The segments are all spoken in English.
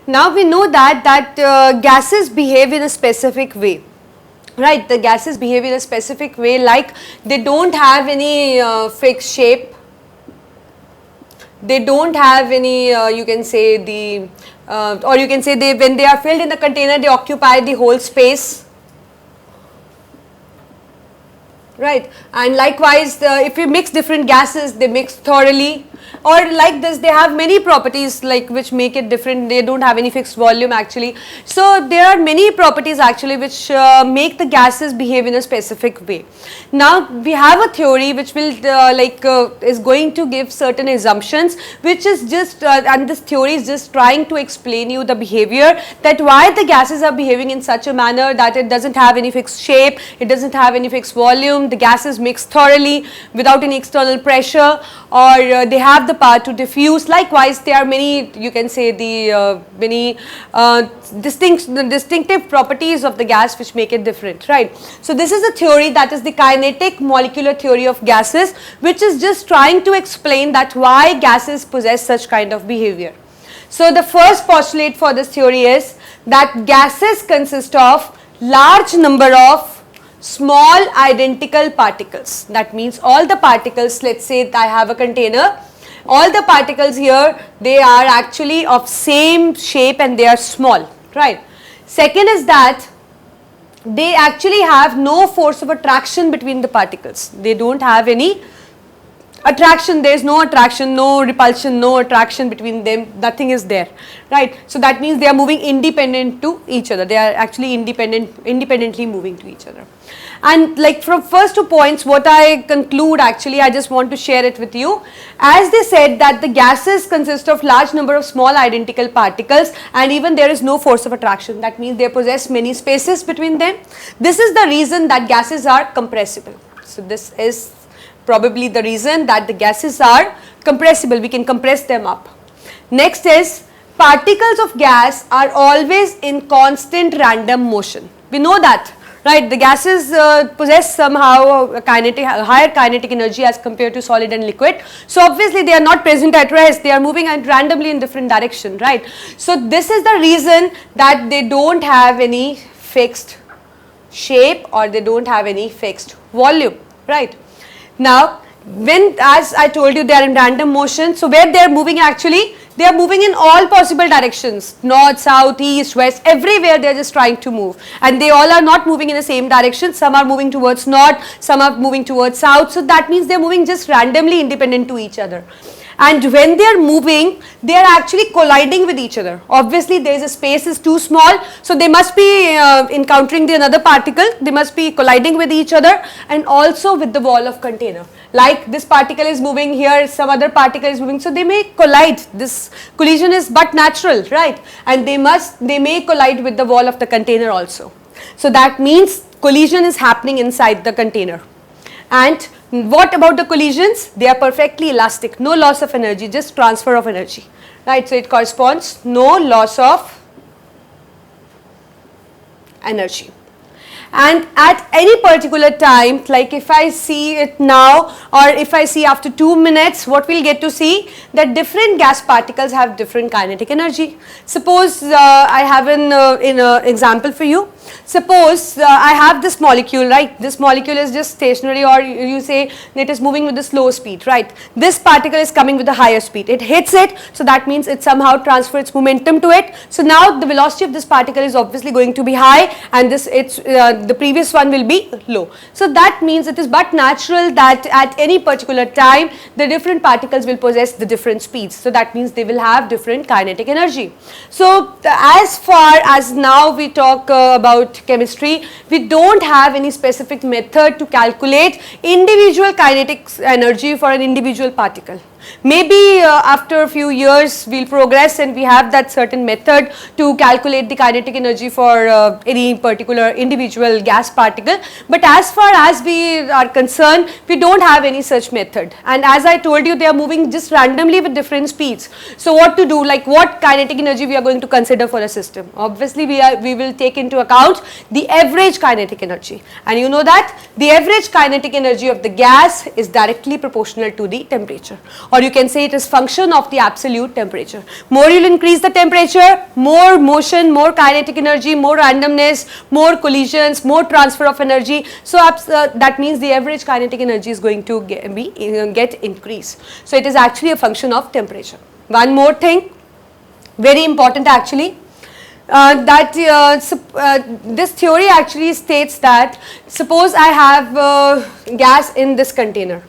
Now we know that gases behave in a specific way. Right, the gases behave in a specific way, like they don't have any fixed shape, they don't have any you can say the or you can say they, when they are filled in the container, they occupy the whole space. Right, and likewise if you mix different gases, they mix thoroughly, or like this they have many properties like which make it different. They don't have any fixed volume actually. So there are many properties actually which make the gases behave in a specific way. Now we have a theory which will is going to give certain assumptions, which is just and this theory is just trying to explain you the behavior, that why the gases are behaving in such a manner that it doesn't have any fixed shape, it doesn't have any fixed volume, the gases mix thoroughly without any external pressure, or they have the power to diffuse. Likewise, there are many, you can say the many distinctive properties of the gas which make it different, right. So this is a theory, that is the kinetic molecular theory of gases, which is just trying to explain that why gases possess such kind of behavior. So the first postulate for this theory is that gases consist of large number of small identical particles. That means all the particles, let's say I have a container, all the particles here, they are actually of same shape and they are small, right. Second is that they actually have no force of attraction between the particles. They don't have any attraction, there is no attraction, no repulsion, no attraction between them, nothing is there, right. So that means they are moving independent to each other, they are actually independently moving to each other. And like from first two points, what I conclude actually, I just want to share it with you. As they said that the gases consist of large number of small identical particles, and even there is no force of attraction, that means they possess many spaces between them. This is the reason that gases are compressible. So this is probably the reason that the gases are compressible, we can compress them up. Next is, particles of gas are always in constant random motion. We know that, right. The gases possess somehow a higher kinetic energy as compared to solid and liquid. So obviously they are not present at rest, they are moving randomly in different direction, right. So this is the reason that they don't have any fixed shape or they don't have any fixed volume, right. Now when, as I told you, they are in random motion, so where they are moving actually, they are moving in all possible directions, north, south, east, west, everywhere they are just trying to move, and they all are not moving in the same direction. Some are moving towards north, some are moving towards south, so that means they are moving just randomly independent to each other. And when they are moving, they are actually colliding with each other. Obviously there is a space is too small, so they must be encountering the another particle, they must be colliding with each other and also with the wall of container. Like this particle is moving here, some other particle is moving, so they may collide. This collision is but natural, right, and they may collide with the wall of the container also. So that means collision is happening inside the container. And what about the collisions? They are perfectly elastic, no loss of energy, just transfer of energy, right. So it corresponds no loss of energy. And at any particular time, like if I see it now or if I see after 2 minutes, what we'll get to see that different gas particles have different kinetic energy. Suppose I have an example for you. Suppose I have this molecule, right, this molecule is just stationary, or you say it is moving with a slow speed, right. This particle is coming with a higher speed, it hits it, so that means it somehow transfers its momentum to it. So now the velocity of this particle is obviously going to be high, and the previous one will be low. So that means it is but natural that at any particular time the different particles will possess the different speeds. So that means they will have different kinetic energy. So as far as now we talk about chemistry, we don't have any specific method to calculate individual kinetic energy for an individual particle. Maybe after a few years we will progress and we have that certain method to calculate the kinetic energy for any particular individual gas particle, but as far as we are concerned, we don't have any such method. And as I told you, they are moving just randomly with different speeds. So what to do, like what kinetic energy we are going to consider for a system? Obviously we will take into account the average kinetic energy, and you know that the average kinetic energy of the gas is directly proportional to the temperature. or you can say it is function of the absolute temperature. More you'll increase the temperature, more motion, more kinetic energy, more randomness, more collisions, more transfer of energy. So that means the average kinetic energy is going to get increased. So it is actually a function of temperature. One more thing, very important actually, this theory actually states that suppose I have gas in this container,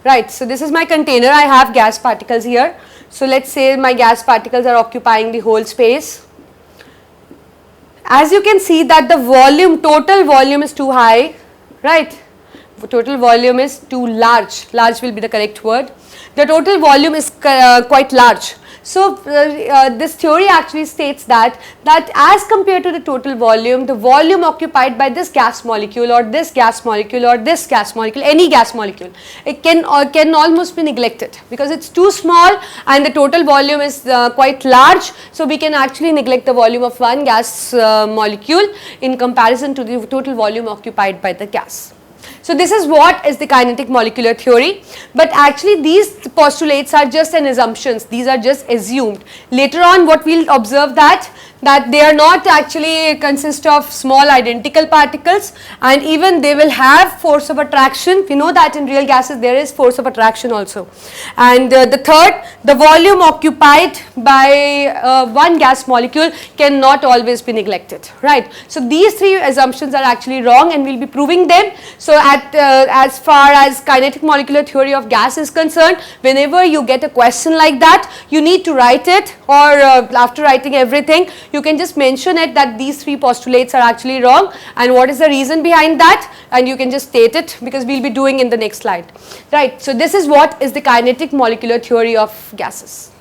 right? So this is my container, I have gas particles here. So let's say my gas particles are occupying the whole space. As you can see that the volume, total volume is too high, right? The total volume is too large, large will be the correct word. The total volume is quite large. So this theory actually states that as compared to the total volume, the volume occupied by this gas molecule or this gas molecule or this gas molecule, any gas molecule, it can almost be neglected because it's too small and the total volume is quite large. So we can actually neglect the volume of one gas molecule in comparison to the total volume occupied by the gas. So this is what is the kinetic molecular theory, but actually these postulates are just an assumptions, these are just assumed. Later on what we will observe that they are not actually consist of small identical particles, and even they will have force of attraction. We know that in real gases there is force of attraction also. And the third, the volume occupied by one gas molecule cannot always be neglected, right? So these three assumptions are actually wrong and we will be proving them. So as far as kinetic molecular theory of gas is concerned, whenever you get a question like that, you need to write it, or after writing everything, you can just mention it that these three postulates are actually wrong and what is the reason behind that, and you can just state it because we will be doing in the next slide, right. So this is what is the kinetic molecular theory of gases.